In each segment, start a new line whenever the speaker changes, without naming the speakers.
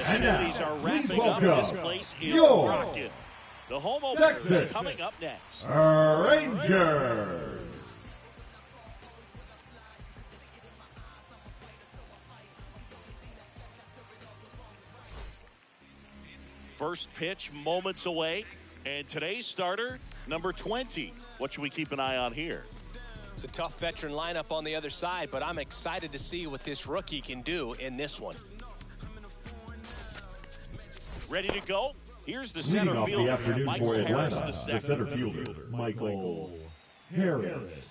festivities are wrapping up. This place is rocking. The home opener is coming up next.
Rangers.
First pitch moments away. And today's starter, number 20. What should we keep an eye on here?
It's a tough veteran lineup on the other side, but I'm excited to see what this rookie can do in this one.
Ready to go? Here's the center fielder, Michael Harris, the
center fielder, Michael Harris.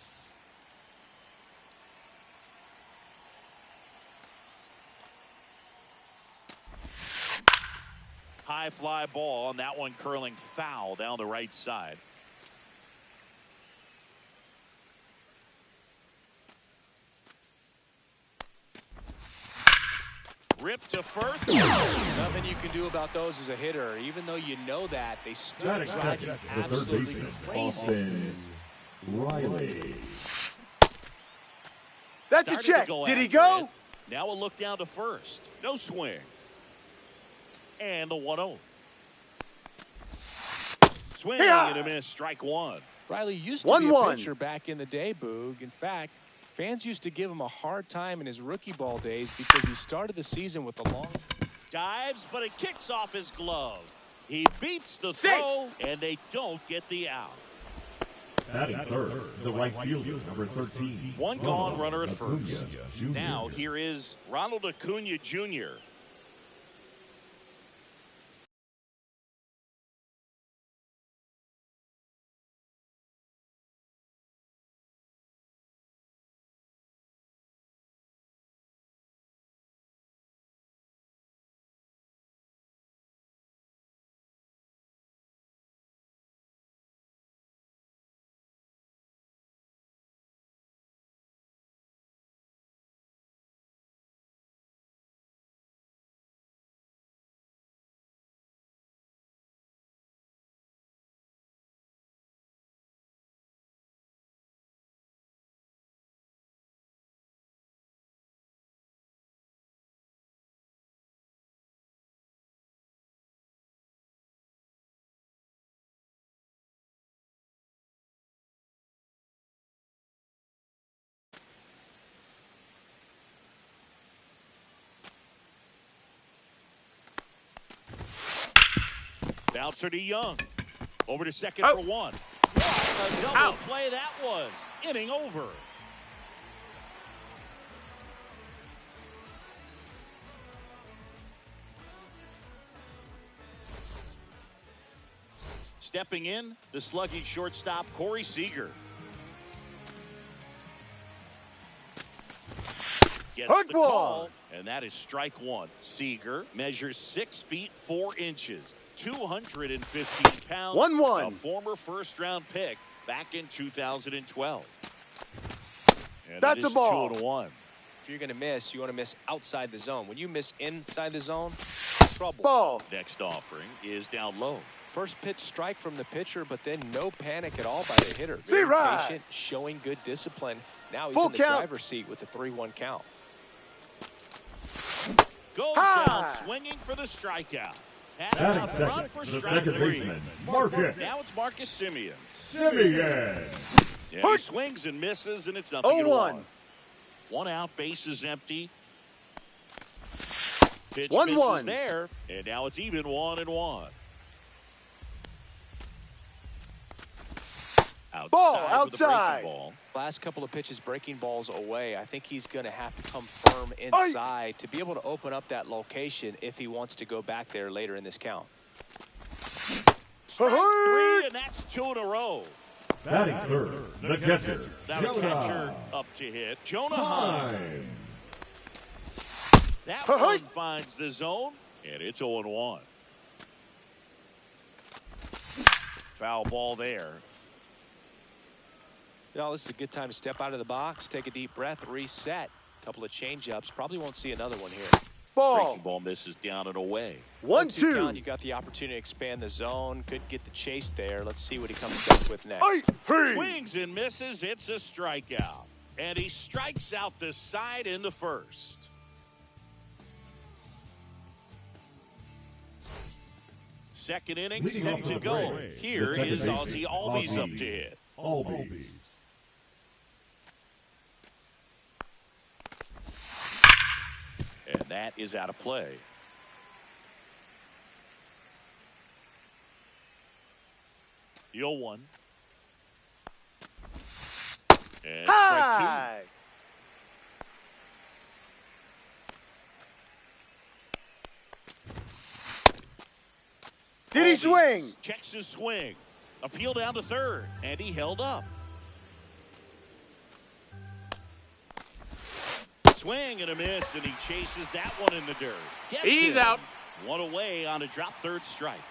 High fly ball, and that one curling foul down the right side. Rip to first.
Nothing you can do about those as a hitter. Even though you know that, they still drive you absolutely crazy.
Riley.
That's a check. Did he go?
Now a look down to first. No swing. And the 1-0. Swing and a miss. Strike one.
Riley used to be a pitcher back in the day, Boog. In fact, fans used to give him a hard time in his rookie ball days because he started the season with a long...
Dives, but it kicks off his glove. He beats the throw, and they don't get the out.
Batting third, the right fielder, number 13.
One gone, runner at first. Now here is Ronald Acuna Jr. Bouncer to Young. Over to second for one. A double play that was. Inning over. Stepping in, the sluggy shortstop, Corey Seager. Gets the call, and that is strike one. Seager measures 6 feet 4 inches. 215 pounds.
1-1.
A former first-round pick back in 2012. And
that's a ball.
2-1.
If you're going to miss, you want to miss outside the zone. When you miss inside the zone, trouble.
Ball.
Next offering is down low.
First pitch strike from the pitcher, but then no panic at all by the hitter. Very patient, showing good discipline. Now he's in the driver's seat with the 3-1 count.
Goes down swinging for the strikeout.
Batting out front for the second baseman, Marcus.
Now it's Marcus Semien.
Yeah,
he swings and misses, and it's nothing to one. 1 out, bases empty. Pitch misses there, and now it's even 1-1.
Outside.
Ball.
Last couple of pitches breaking balls away. I think he's going to have to come firm inside to be able to open up that location if he wants to go back there later in this count.
Strike 3, and that's 2 in a row.
Batting third, the catcher.
That catcher up to hit. Jonah Heim. That one finds the zone, and it's 0-1. Foul ball there.
Well, this is a good time to step out of the box, take a deep breath, reset. A couple of change-ups. Probably won't see another one here.
Breaking ball misses down and away.
1-2 count. You got the opportunity to expand the zone. Could get the chase there. Let's see what he comes up with next.
Swings and misses. It's a strikeout. And he strikes out the side in the first. second inning
Leading
set
off
to
the
go.
break,
Here
the second
is
baseman,
Ozzie Albies up to hit.
Albies.
And that is out of play. The 0-1. And strike
High.
two.
Did he
Albies
swing?
checks his swing. Appeal down to third. And he held up. Swing and a miss, and he chases that one in the dirt.
He's out.
One away on a drop third strike.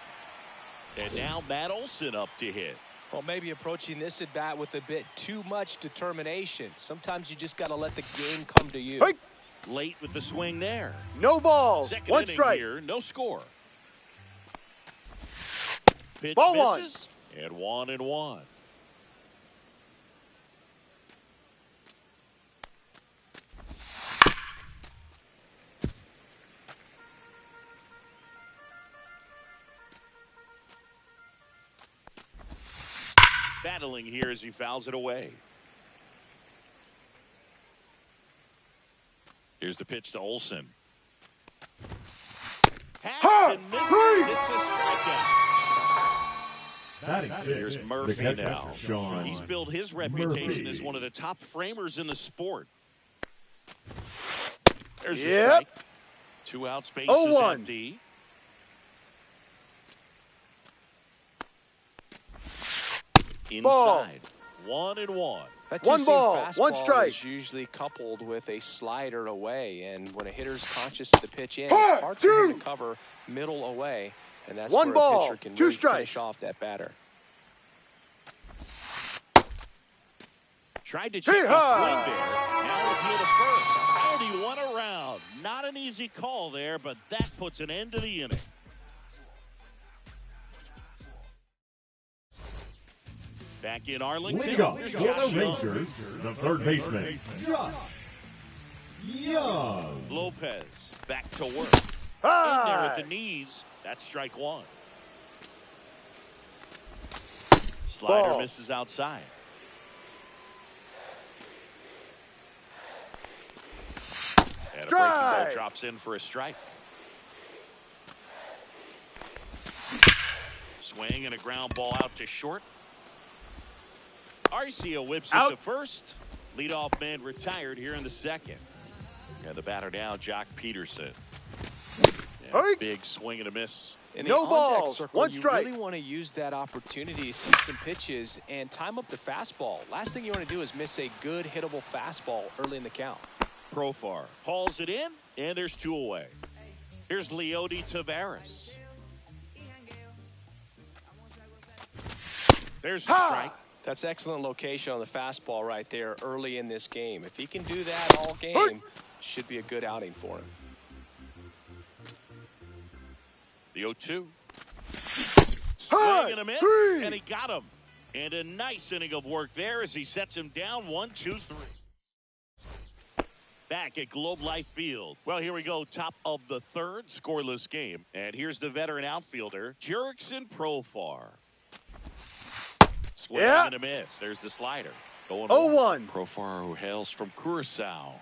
And now Matt Olson up to hit.
Well, maybe approaching this at bat with a bit too much determination. Sometimes you just got to let the game come to you.
Hey.
Late with the swing there.
No balls.
Second
One
inning
strike.
here, no score. Pitch
Ball
misses, and 1-1. Battling here as he fouls it away. Here's the pitch to Olson. Hacks and misses. It's a strikeout.
Batting sixth,
Here's Murphy
the catcher,
now.
Sean
He's built his reputation
Murphy.
as one of the top framers in the sport. There's the
Yep.
strike. 2 outs, base is
0-1.
empty.
Ball.
Inside. 1-1.
That
One
two-seam
ball,
fastball
one strike.
is usually coupled with a slider away, and when a hitter's conscious of the pitch in, it's hard for him to cover middle away, and that's
One
where
ball,
a pitcher can
two
really
strikes.
finish off that batter.
Tried to check his swing
Hee-haw.
there. Now appeal to first. And he won around. Not an easy call there, but that puts an end to the inning. Back in Arlington.
Leading off
Here's
for
Josh
the
Young.
Rangers, the third baseman, Josh Young.
Lopez back to work. In there at
High.
the knees. That's strike one. Slider
Ball.
misses outside. And a breaking ball
Strike.
drops in for a strike. Swing and a ground ball out to short. Arcia whips it
Out.
to first. Leadoff man retired here in the second. And the batter now, Jock Peterson. And a
Hey.
big swing and a miss.
In the
No
on-deck
balls,
circle,
one
you
strike.
really want to use that opportunity to see some pitches and time up the fastball. Last thing you want to do is miss a good hittable fastball early in the count.
Profar hauls it in, and there's 2 away. Here's Leody Taveras. There's the
Ha!
strike.
That's excellent location on the fastball right there early in this game. If he can do that all game, should be a good outing for him.
The 0-2.
High.
Swing and a miss,
Three.
and he got him. And a nice inning of work there as he sets him down 1-2-3. Back at Globe Life Field. Well, here we go. Top of the third, scoreless game. And here's the veteran outfielder, Jurickson Profar. Swing
Yeah.
and a miss. There's the slider.
0-1.
Profar, who hails from Curacao.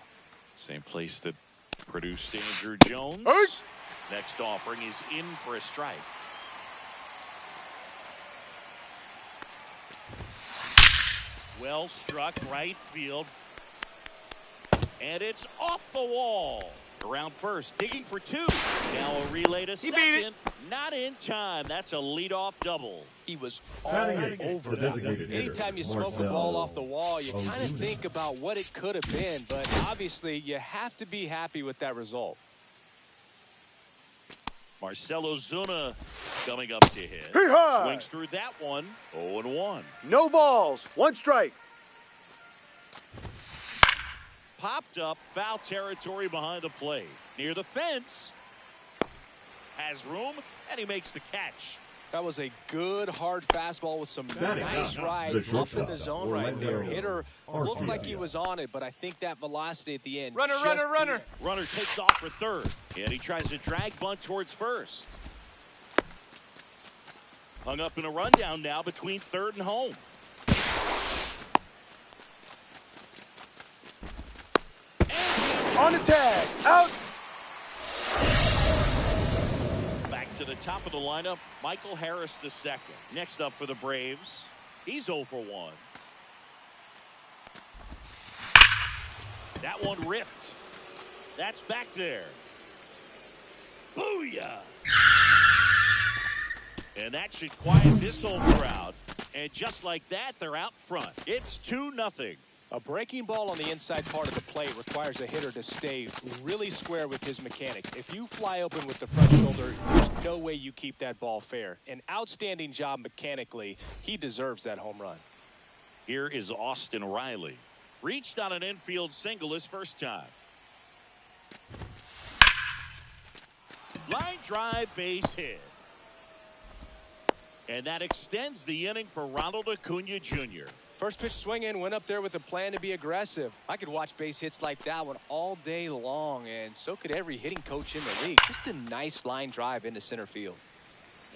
Same place that produced Andrew Jones.
Hey.
Next offering is in for a strike. Well struck right field. And it's off the wall. Around first, digging for 2. Now a relay to second. Not in time. That's a leadoff double.
He was all
Batting eighth,
over
the
that.
designated hitter,
Anytime you smoke the
Marcell
ball off the wall, you kind of
Ozuna.
think about what it could have been, but obviously you have to be happy with that result.
Marcell Ozuna coming up to hit.
Hee-haw.
Swings through that one. 0-1.
No balls. One strike.
Popped up, foul territory behind the plate. Near the fence. Has room, and he makes the catch.
That was a good hard fastball with some
Batting
nice
up,
ride
the
up in
shortstop,
the zone right there.
Orlando
Hitter looked
Arcia.
like he was on it, but I think that velocity at the end.
Runner,
just
runner, runner.
Runner takes off for third, and he tries to drag bunt towards first. Hung up in a rundown now between third and home.
On the tag. Out.
Back to the top of the lineup, Michael Harris II. Next up for the Braves, he's 0 for 1. That one ripped. That's back there. Booyah! And that should quiet this whole crowd. And just like that, they're out front. It's 2-0.
A breaking ball on the inside part of the plate requires a hitter to stay really square with his mechanics. If you fly open with the front shoulder, there's no way you keep that ball fair. An outstanding job mechanically. He deserves that home run.
Here is Austin Riley. Reached on an infield single his first time. Line drive, base hit. And that extends the inning for Ronald Acuna Jr.
First pitch swing in, went up there with a plan to be aggressive. I could watch base hits like that one all day long, and so could every hitting coach in the league. Just a nice line drive into center field.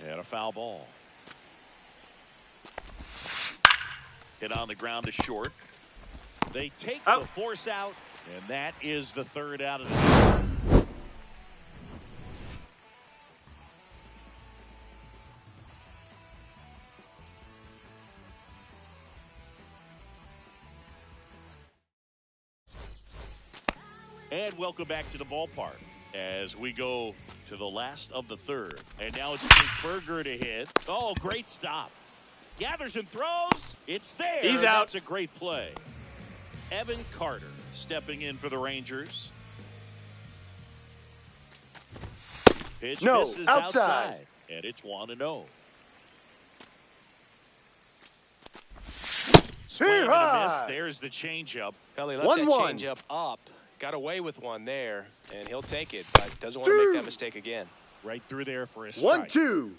And a foul ball. Hit on the ground to short. They take the force out, and that is the third out of the inning. And welcome back to the ballpark as we go to the last of the third. And now it's Jake Burger to hit. Oh, great stop. Gathers and throws. It's there.
He's out.
That's a great play. Evan Carter stepping in for the Rangers. Pitch misses outside. And it's 1-0. Swing and a miss. There's the changeup.
Kelly let that changeup up. Got away with one there, and he'll take it, but doesn't want to make that mistake again.
Right through there for a strike.
1-2.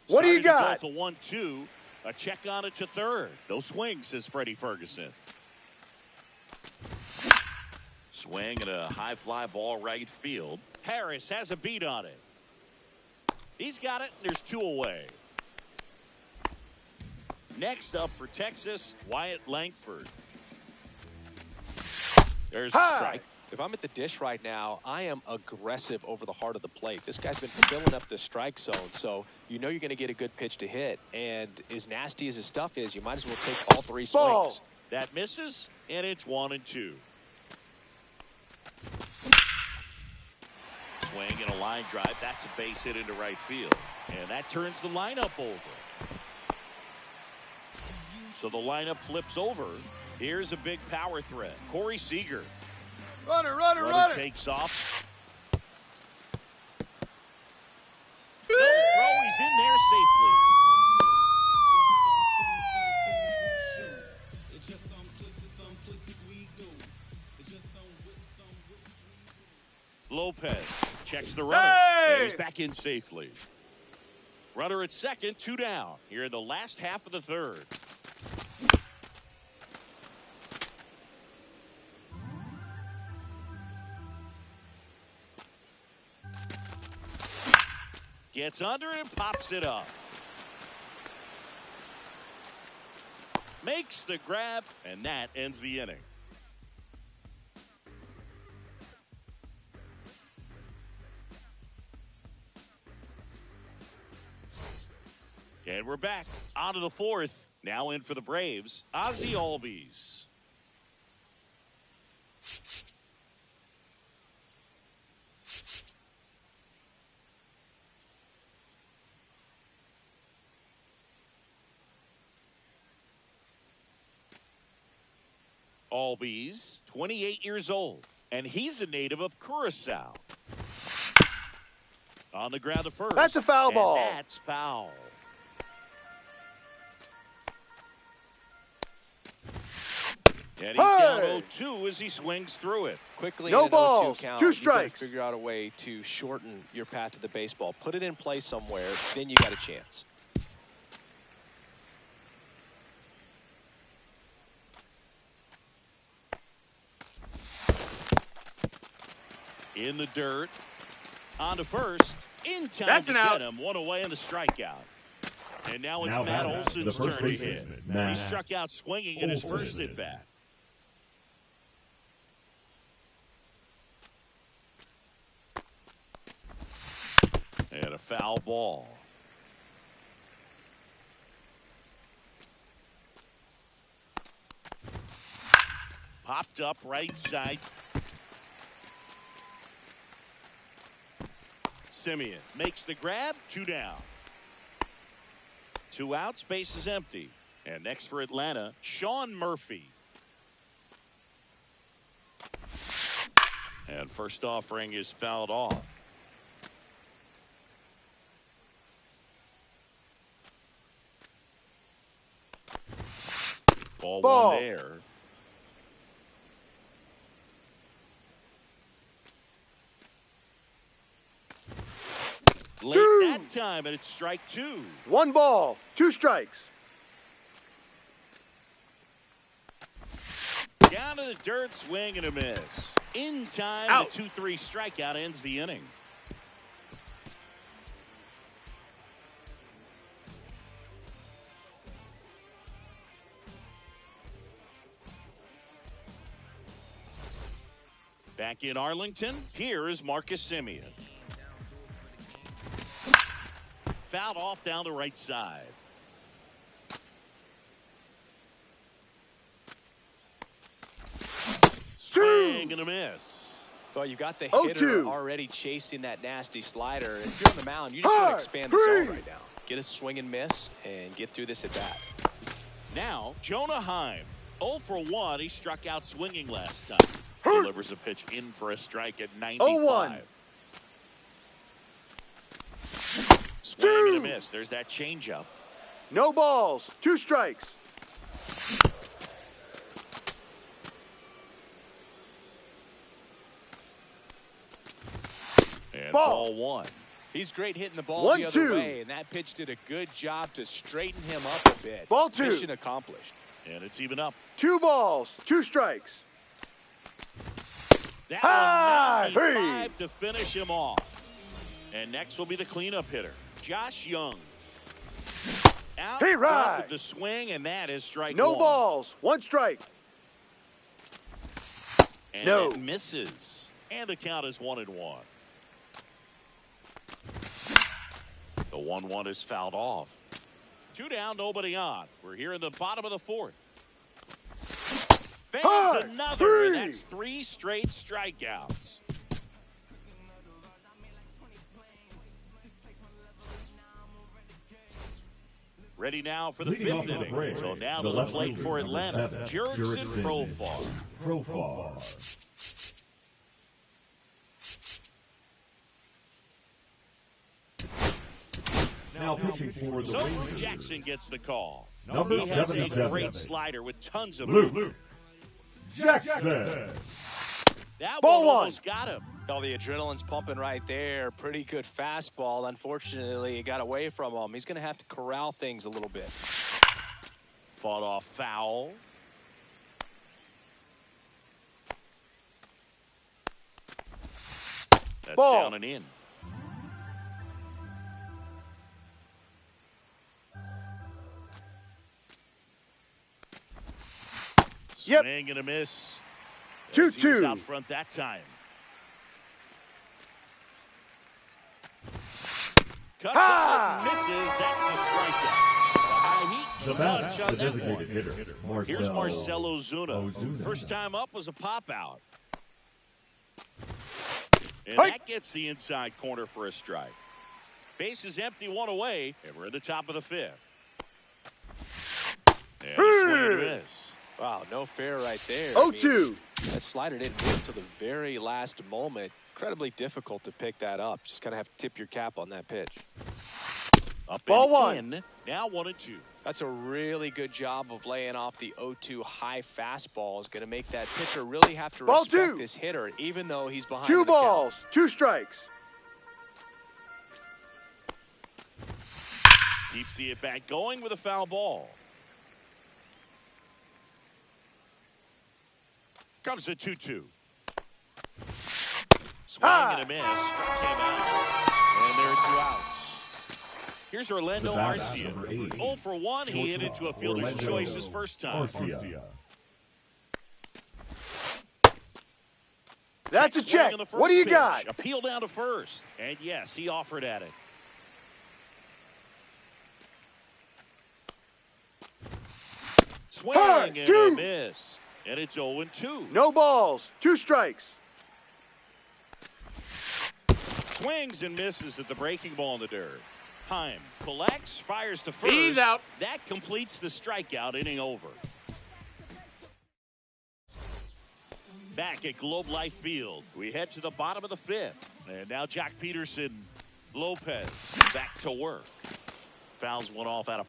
What do you got?
To 1-2. A check on it to third. No swing, says Freddie Ferguson. Swing and a high fly ball right field. Harris has a beat on it. He's got it. There's 2 away. Next up for Texas, Wyatt Langford. There's a strike.
If I'm at the dish right now, I am aggressive over the heart of the plate. This guy's been filling up the strike zone, so you know you're going to get a good pitch to hit. And as nasty as his stuff is, you might as well take all 3 swings.
That misses, and it's 1-2. Swing and a line drive. That's a base hit into right field. And that turns the lineup over. So the lineup flips over. Here's a big power threat. Corey Seager. Runner takes off. No throw. He's in there safely. Lopez checks the runner. And he's back in safely. Runner at second, 2 down. Here in the last half of the third. Gets under it and pops it up. Makes the grab, and that ends the inning. And we're back. On to the fourth. Now in for the Braves, Ozzie Albies. Albies, 28 years old, and he's a native of Curacao. On the ground to first.
That's a foul ball.
That's foul. And he's down 0-2 as he swings through it.
Quickly
no
in an
balls,
0-2 count,
2 strikes.
You figure out a way to shorten your path to the baseball. Put it in play somewhere, then you got a chance.
In the dirt. On to first. In time
That's
to
an
get
out.
him. One away and a strikeout. And now it's
Now
Matt
batting,
Olson's
the first
turn to hit.
baseman, Matt
He struck out swinging in his
Olson.
first at bat. And a foul ball. Popped up right side. Simeon makes the grab. 2 down. 2 outs. Base is empty. And next for Atlanta, Sean Murphy. And first offering is fouled off. Ball
Ball.
1 there. Late that time, and it's strike 2.
1 ball, 2 strikes.
Down to the dirt, swing and a miss. In time,
Out.
the 2-3 strikeout ends the inning. Back in Arlington, here is Marcus Simeon. Fouled off down the right side. Swing and a miss.
Well, you got the
0-2.
hitter already chasing that nasty slider. If you're on the mound, you just want to expand the zone right now. Get a swing and miss and get through this at bat.
Now, Jonah Heim. 0 for 1. He struck out swinging last time. Delivers a pitch in for a strike at 95.
0-1.
Swing and a miss. There's that changeup.
No balls, 2 strikes.
And
Ball.
ball 1.
He's great hitting the ball
1-2.
the other way, and that pitch did a good job to straighten him up a bit.
Ball 2.
Mission accomplished.
And it's even up.
2 balls, 2 strikes.
That
Hi,
one,
hey.
95 to finish him off. And next will be the cleanup hitter, Josh Young. Out
Hey,
front
right.
with the swing, and that is strike
No
1.
balls, 1 strike.
And
No.
that misses. And the count is 1-1. The 1-1 is fouled off. 2 down, nobody on. We're here in the bottom of the 4th. There's
Hi,
another, and
3.
that's 3 straight strikeouts. Ready now for the
Leading
5th
off the
inning.
break,
So now
the
to the
left
plate
fielder,
for
number
Atlanta,
7,
Jurickson Profar.
Profar. Now pitching for the
So
Rangers,
Jackson gets the call.
number
He has a
77,
great slider with tons of
Luke Jackson.
That
Ball
one
one.
almost got him.
Oh, the adrenaline's pumping right there. Pretty good fastball. Unfortunately, it got away from him. He's going to have to corral things a little bit.
Fought off foul. That's
Ball.
down and in.
Yep.
Swing and a miss.
2-2.
He was out front that time. Cuts out and misses. That's the strikeout. High heat
The
punch
bat,
on
the
that
designated
one.
hitter,
Here's Marcell Ozuna.
Ozuna.
First time up was a pop out. And
Hey.
that gets the inside corner for a strike. Base is empty, 1 away, and we're at the top of the 5th. And a swing and a miss.
Wow, no fair right there.
0-2.
That slider didn't move until the very last moment. Incredibly difficult to pick that up. Just kind of have to tip your cap on that pitch.
Up
Ball
and
1.
in. Now 1-2.
That's a really good job of laying off the 0-2 high fastball. Is going to make that pitcher really have to
Ball
respect
2.
this hitter, even though he's behind
2
in the count.
balls, 2 strikes.
Keeps the at-bat going with a foul ball. Comes the 2-2. Swing
Ah.
and a miss. Struck him out. And And there are 2 outs. Here's Orlando
The batter,
Arcia.
number 80.
0 for 1. He hit into a fielder's
Orlando
choice his first time.
Arcia.
That's a
Swing
check.
on the first
What do you
pitch.
got?
Appeal down to first. And yes, he offered at it. Swing
Hard,
and
two.
a miss. And it's 0-2.
No balls. 2 strikes.
Swings and misses at the breaking ball in the dirt. Heim collects, fires to first.
He's out.
That completes the strikeout, inning over. Back at Globe Life Field, we head to the bottom of the 5th. And now Jack Peterson Lopez back to work. Fouls one off out of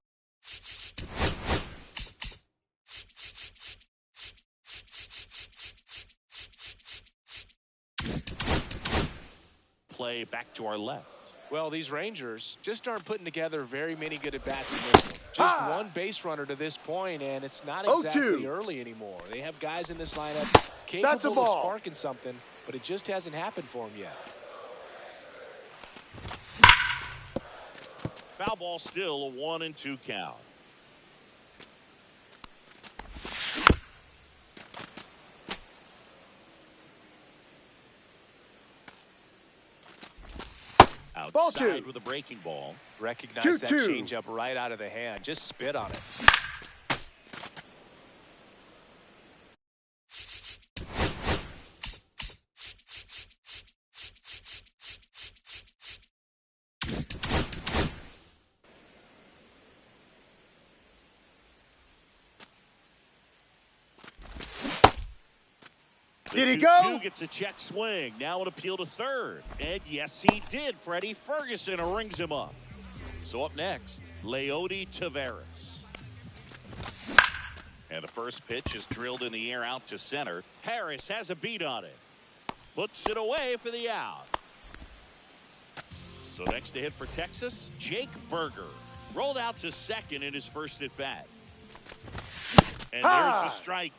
play back to our left.
Well, these Rangers just aren't putting together very many good at-bats in this one. Just one base runner to this point, and it's not exactly early anymore. They have guys in this lineup capable of sparking something, but it just hasn't happened for them yet.
Foul ball still, a 1-2 count. Outside with a breaking ball.
Recognize that changeup right out of the hand. Just spit on it.
Did he go?
2 gets a check swing. Now an appeal to third. And yes, he did. Freddie Ferguson rings him up. So up next, Leody Taveras. And the first pitch is drilled in the air out to center. Harris has a beat on it. Puts it away for the out. So next to hit for Texas, Jake Berger. Rolled out to second in his first at bat. And there's the strike.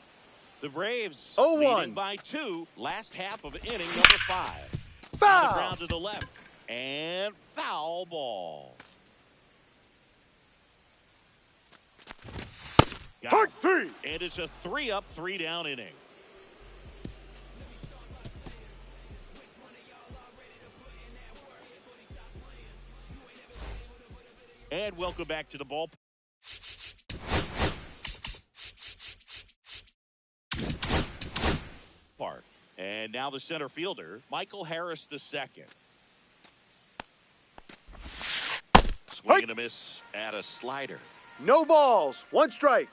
The Braves leading by 2. Last half of inning number 5. On the ground to the left. And foul ball.
Hard 3.
And it's a 3-up, 3-down inning. And welcome back to the ballpark. And now the center fielder, Michael Harris II. Swing and a miss at a slider.
No balls. 1 strike.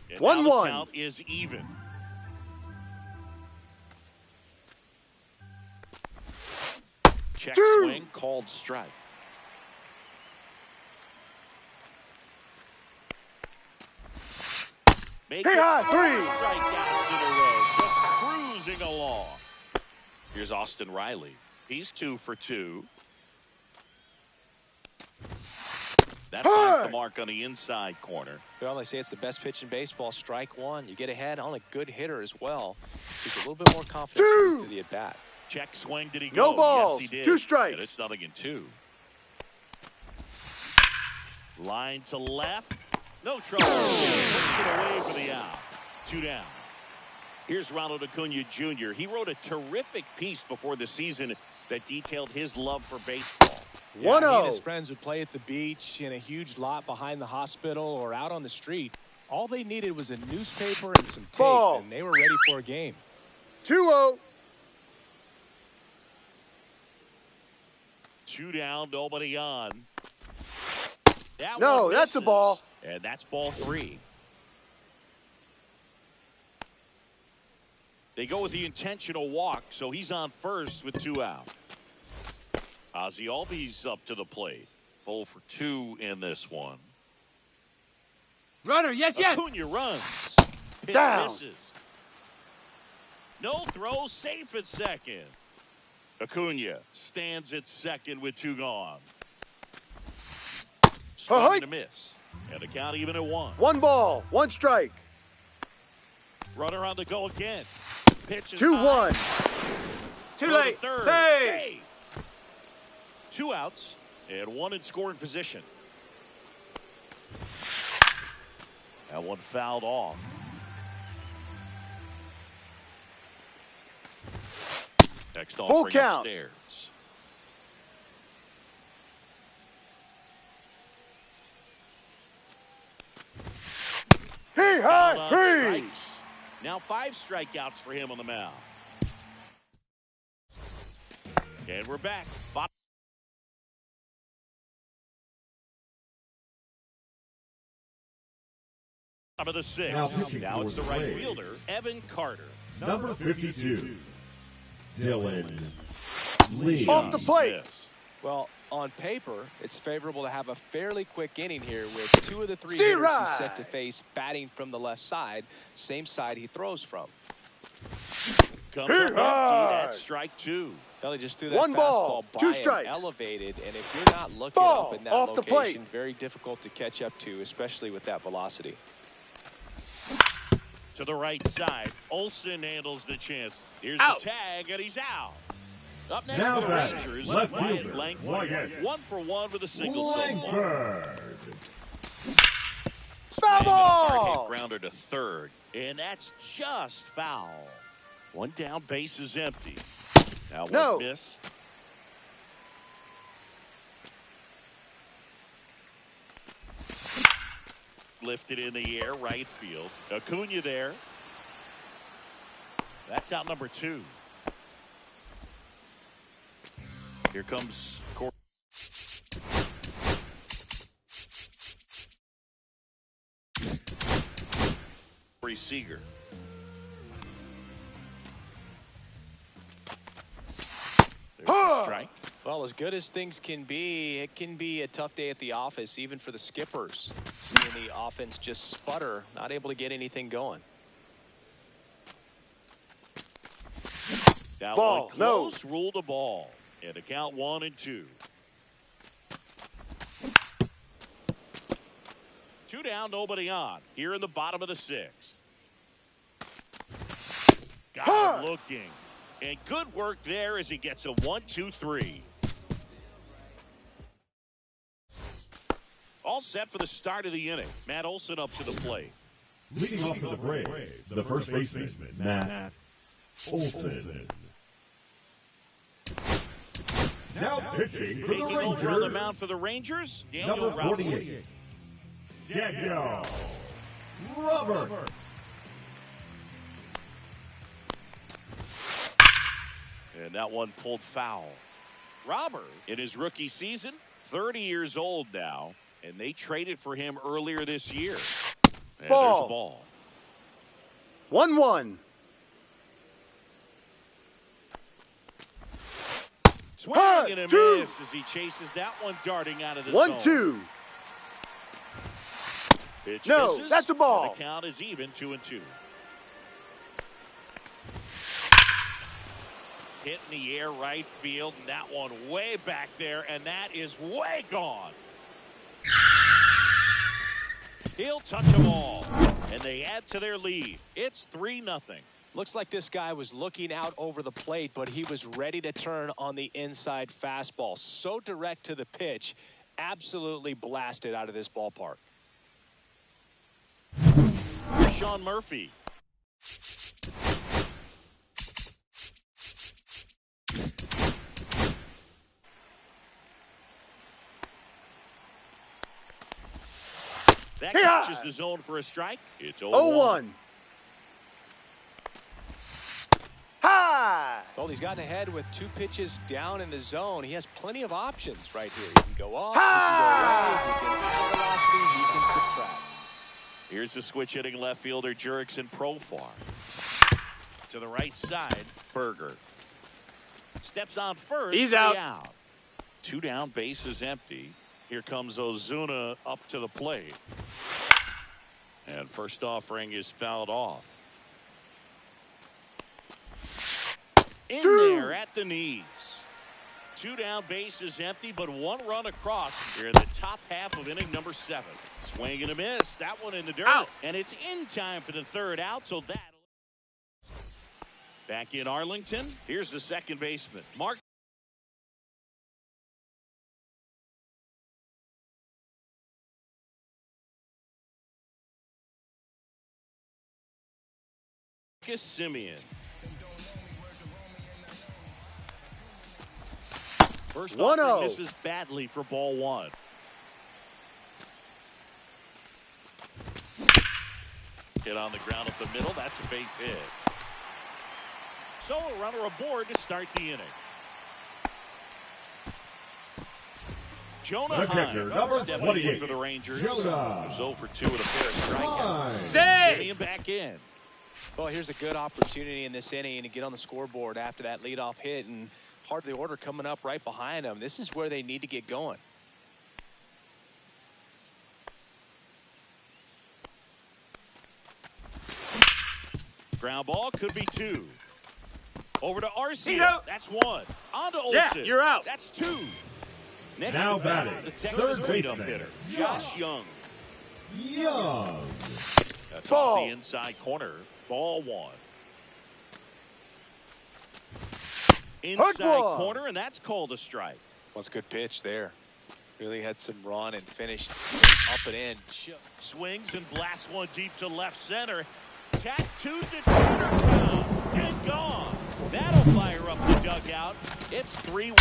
And
1-1.
Now the count is even. Check swing, called strike. Make it 3 strikeouts in a row, just cruising along. Here's Austin Riley. He's 2 for 2. That finds the mark on the inside corner.
Well, they say it's the best pitch in baseball. Strike 1. You get ahead on a good hitter as well. He's a little bit more confident to the at-bat.
Check swing. Did he go?
No balls.
Yes, he did.
2 strikes.
And it's nothing in 2. Line to left. No trouble. Puts it away for the out. 2 down. Here's Ronald Acuna Jr. He wrote a terrific piece before the season that detailed his love for baseball.
Yeah, he and his friends would play at the beach, in a huge lot behind the hospital, or out on the street. All they needed was a newspaper and some tape, and they were ready for a game.
2-0.
2 down, nobody on.
No, that's a ball.
And that's ball 3. They go with the intentional walk, so he's on first with 2 out. Ozzie Albies up to the plate. 0 for 2 in this one.
Runner, yes.
Acuna runs. Pitch misses. No throw, safe at second. Acuna stands at second with 2 gone. Swing and a miss. And the count even at 1.
1 ball, 1 strike.
Runner on the go again. Pitch is
2-1.
Too
Throw to
late.
third.
Save. 2 outs and 1 in scoring position. That one fouled off. Next
Full
offering
count.
upstairs.
Hey,
Down
hi,
on
hey.
strikes. Now 5 strikeouts for him on the mound. And we're back. Bottom of the 6th. Now it's the right fielder, Evan Carter.
Number 52, Dylan Lee.
Off the plate.
Missed.
Well, on paper, it's favorable to have a fairly quick inning here with 2 of the 3
Stay
hitters
right.
he's set to face batting from the left side, same side he throws from.
Comes
Hey,
up empty.
hi.
That's strike 2.
Well, he just threw that
One
fastball
ball,
by
2
him,
strikes.
elevated, and if you're not looking
Ball,
up in that
off the plate.
location, very difficult to catch up to, especially with that velocity.
To the right side. Olsen handles the chance. Here's
Out.
the tag, and he's out. Up next
Now
for the
batting,
Rangers,
left
Wyatt
fielder,
Langford.
Wyatt
1 for 1 with a single so far.
Langford.
Foul
And a hard hit
ball.
grounder to third, and that's just foul. 1 down, base is empty. Now 1
No.
missed. Lifted in the air, right field. Acuna there. That's out number 2. Here comes Corey Seager. There's a
Huh.
strike.
Well, as good as things can be, it can be a tough day at the office, even for the skippers. Seeing the offense just sputter, not able to get anything going.
That
Ball,
one
no.
close, ruled a ball. And a count 1 and 2. 2 down, nobody on. Here in the bottom of the 6th. Got him looking. And good work there as he gets a 1-2-3. All set for the start of the inning. Matt Olson up to the plate.
Leading off for the Braves, the first baseman, Matt Olson. Now pitching for the
Taking over on the
Rangers,
mound for the Rangers, Daniel
number 48, Daniel Roberts.
And that one pulled foul. Robert, in his rookie season, 30 years old now, and they traded for him earlier this year. And
Ball.
there's a ball.
1-1.
Swing and a
two.
miss as he chases that one darting out of the
1-2.
zone. Pitch
No,
misses,
that's a ball.
and the count is even, 2-2. Hit in the air right field, and that one way back there, and that is way gone. He'll touch them all, and they add to their lead. It's 3-0.
Looks like this guy was looking out over the plate, but he was ready to turn on the inside fastball. So direct to the pitch, absolutely blasted out of this ballpark.
Sean Murphy. That
Hey,
catches
hi.
the zone for a strike. It's 0-1.
0-1. High.
Well, he's gotten ahead with 2 pitches down in the zone. He has plenty of options right here. He can go up, he can go away, he can add velocity, he can subtract.
Here's the switch hitting left fielder Jurickson Profar. To the right side, Berger. Steps on first.
He's
for the
out.
2 down, base is empty. Here comes Ozuna up to the plate. And first offering is fouled off. In there at the knees. 2 down, base is empty, but 1 run across here in the top half of inning number 7. Swing and a miss. That one in the dirt.
Out.
And it's in time for the 3rd out, so that. Back in Arlington, here's the second baseman, Marcus Semien. First offering misses badly for ball one. Hit on the ground up the middle. That's a base hit. So a runner aboard to start the inning. Jonah Heim stepping in for the Rangers.
Jonah.
Who's 0 for 2 with a pair of strikeouts.
Save!
Semien back in.
Well, here's a good opportunity in this inning to get on the scoreboard after that leadoff hit, and heart of the order coming up right behind them. This is where they need to get going.
Ground ball could be 2. Over to Arcia. That's 1. On to Olsen.
Yeah, you're out.
That's 2. Next
Now
to bat,
batting,
the Texas
third
cleanup
baseman,
hitter, Josh Young.
Young.
That's
Ball.
off the inside corner. Ball 1. Inside corner, and that's called a strike.
Well, it's a good pitch there. Really had some run and finished up and in.
Swings and blasts one deep to left center. Tattooed to down and gone. That'll fire up the dugout. It's 3-1.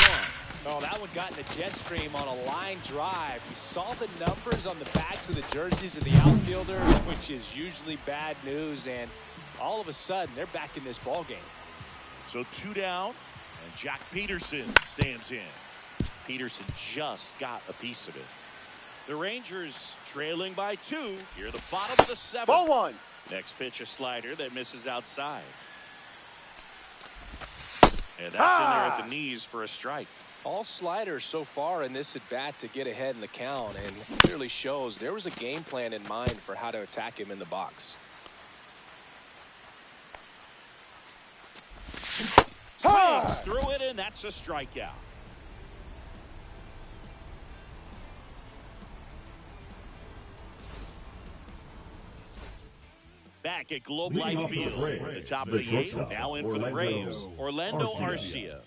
Oh, that one got in the jet stream on a line drive. You saw the numbers on the backs of the jerseys of the outfielders, which is usually bad news, and all of a sudden they're back in this ball game.
So 2 down, and Jack Peterson stands in. Peterson just got a piece of it. The Rangers trailing by 2 here at the bottom of the 7th.
Ball 1.
Next pitch, a slider that misses outside. And that's in there at the knees for a strike.
All sliders so far in this at-bat to get ahead in the count, and clearly shows there was a game plan in mind for how to attack him in the box.
Swings through it, and that's a strikeout. Back at Globe Life Field, at the top of the 8th, now in for the Braves, Orlando Arcia.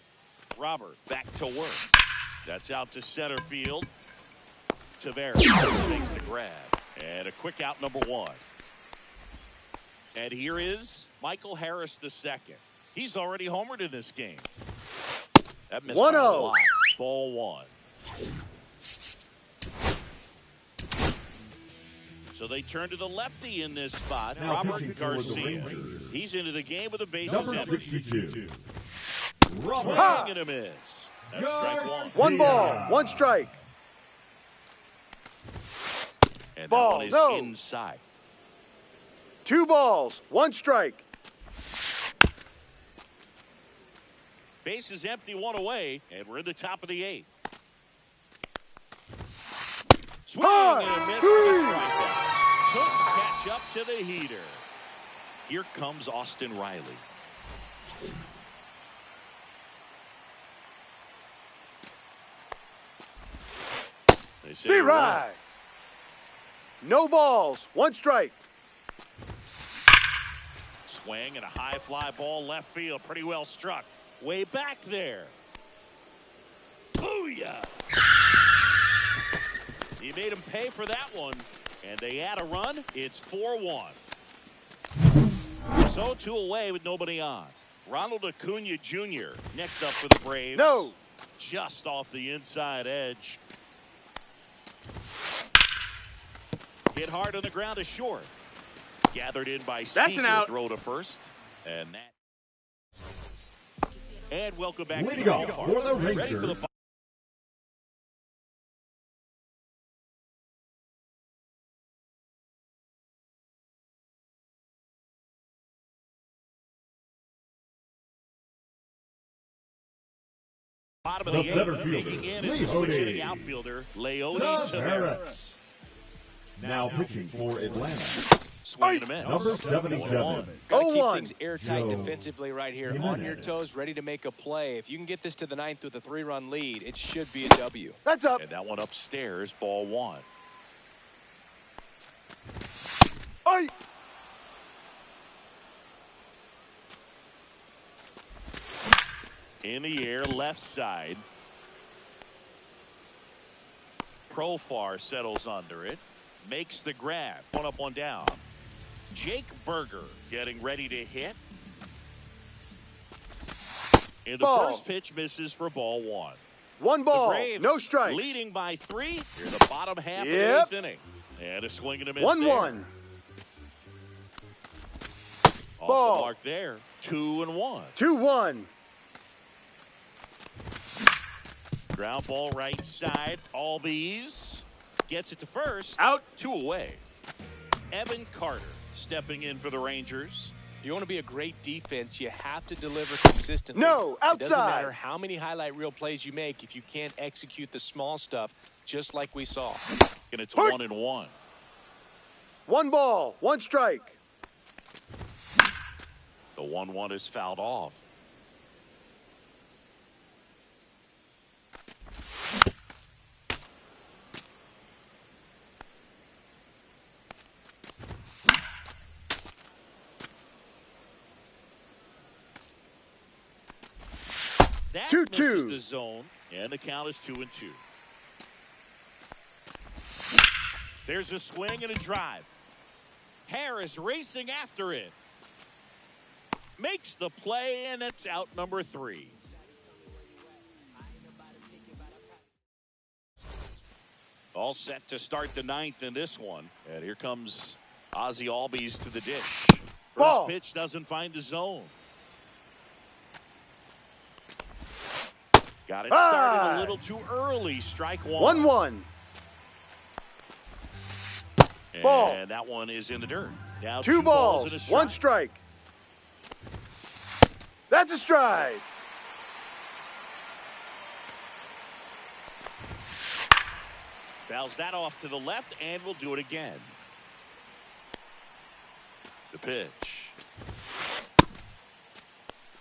Robert back to work. That's out to center field. Tavares makes the grab. And a quick out, number 1. And here is Michael Harris II. He's already homered in this game. That missed by a lot. Ball 1. So they turn to the lefty in this spot,
Now
Robert Garcia. He's into the game with a bases
Number
empty.
62.
Swing
Robert.
and a miss. That's strike 1.
1 ball, 1 strike.
And
Ball,
that one is
no.
inside.
2 balls, 1 strike.
Base is empty, 1 away, and we're in the top of the 8th. Swing and a miss for the strikeout. Couldn't catch up to the heater. Here comes Austin Riley. They say
Be right. No balls, 1 strike.
Swing and a high fly ball left field. Pretty well struck. Way back there. Booyah! He made him pay for that one. And they add a run. It's 4-1. So 2 away with nobody on. Ronald Acuna Jr. next up for the Braves.
No.
Just off the inside edge. Hit hard on the ground to short. Gathered in by
That's an out.
Throw to first. And that. And welcome back
Leading
to
off for the
Ready for the
Rangers,
bottom of
the
the
center
8th.
fielder,
Digging in is
Leody
switch-hitting outfielder Leody Taveras.
now pitching for Atlanta.
Swing and a miss.
Number 77.
Got to keep
0-1.
things airtight
Joe
defensively right here. On your
Jimenez.
toes, ready to make a play. If you can get this to the 9th with a 3-run lead, it should be a W.
That's up.
And that one upstairs, ball 1.
Oi.
In the air, left side. Profar settles under it. Makes the grab. One up, one down. Jake Berger getting ready to hit. And the first pitch misses for ball one.
One ball,
The Braves
no strikes.
leading by 3 here in the bottom half of the 8th inning. And a swing and a miss.
1-1.
Off
Ball.
the mark there. 2-1.
2-1.
Ground ball right side. Albies gets it to first.
Out.
2 away. Evan Carter stepping in for the Rangers.
If you want to be a great defense, you have to deliver consistently.
No,
It doesn't
outside.
matter how many highlight reel plays you make if you can't execute the small stuff, just like we saw.
And it's
Hurt.
1-1.
1 ball, 1 strike.
The 1-1 is fouled off. That
2-2.
misses the zone, and the count is 2-2. There's a swing and a drive. Harris racing after it. Makes the play, and it's out number 3. All set to start the 9th in this one. And here comes Ozzie Albies to the dish.
Ball.
First pitch doesn't find the zone. Got it started a little too early. Strike 1.
1-1.
And
Ball.
that one is in the dirt. Now
2 balls,
and a
1 strike. That's a strike.
Fouls that off to the left, and we'll do it again. The pitch.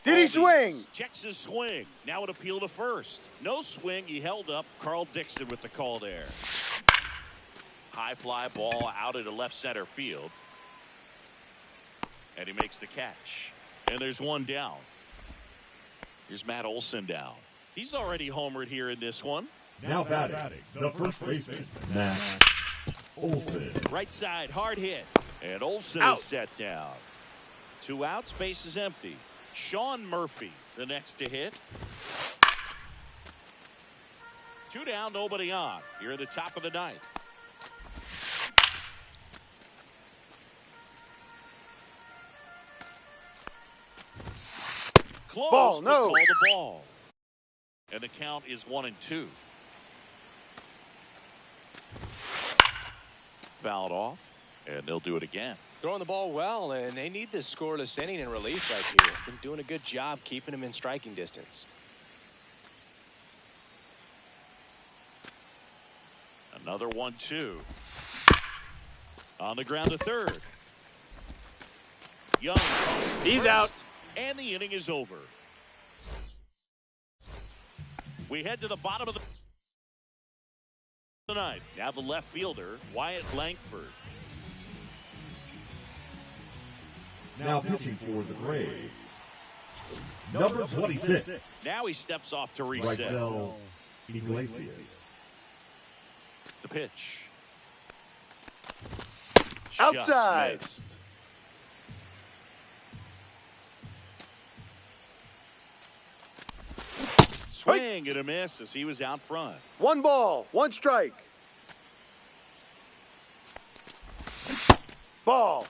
Did he
Albies
swing?
Checks his swing. Now an appeal to first. No swing. He held up. Carl Dixon with the call there. High fly ball out into left center field. And he makes the catch. And there's one down. Here's Matt Olson down. He's already homered here in this one.
Now batting, the first baseman, Matt Olson.
Right side, hard hit. And Olson
Out.
is set down. 2 outs, base is empty. Sean Murphy, the next to hit. 2 down, nobody on. Here at the top of the 9th. Close,
Ball,
but
no.
call the ball. And the count is 1-2. Fouled off, and they'll do it again.
Throwing the ball well, and they need this scoreless inning in relief right here. Been doing a good job keeping him in striking distance.
Another 1-2. On the ground to third. Young.
He's out.
And the inning is over. We head to the bottom of the 9th. Now the left fielder, Wyatt Langford.
Now pitching for the Braves, number 26,
Now he steps off to reset.
Raisel Iglesias.
The pitch.
Outside.
Just missed. Swing and a miss as he was out front.
1 ball, 1 strike. Ball.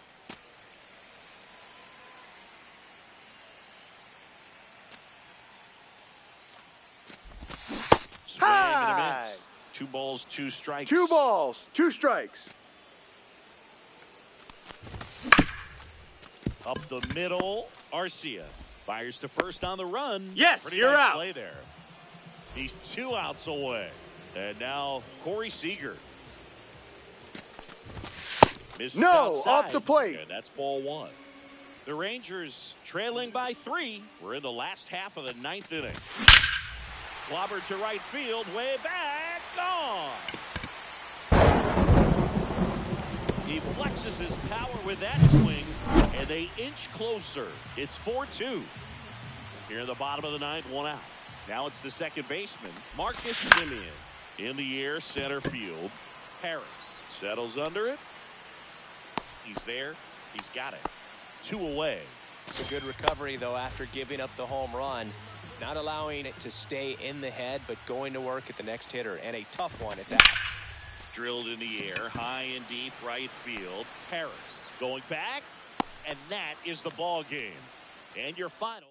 Swing and a
High.
miss. 2 balls, 2 strikes.
2 balls, 2 strikes.
Up the middle, Arcia fires to first on the run.
Yes,
Pretty
you're
nice
out.
play there. He's 2 outs away. And now Corey Seager. Misses
No,
outside,
off the plate.
And that's ball 1. The Rangers trailing by 3. We're in the last half of the 9th inning. Clobbered to right field, way back, gone. He flexes his power with that swing, and they inch closer. It's 4-2. Here in the bottom of the ninth, 1 out. Now it's the second baseman, Marcus Semien. In the air, center field. Harris settles under it. He's there. He's got it. 2 away.
It's a good recovery, though, after giving up the home run. Not allowing it to stay in the head, but going to work at the next hitter, and a tough one at that.
Drilled in the air, high and deep right field. Harris going back, and that is the ball game. And your final.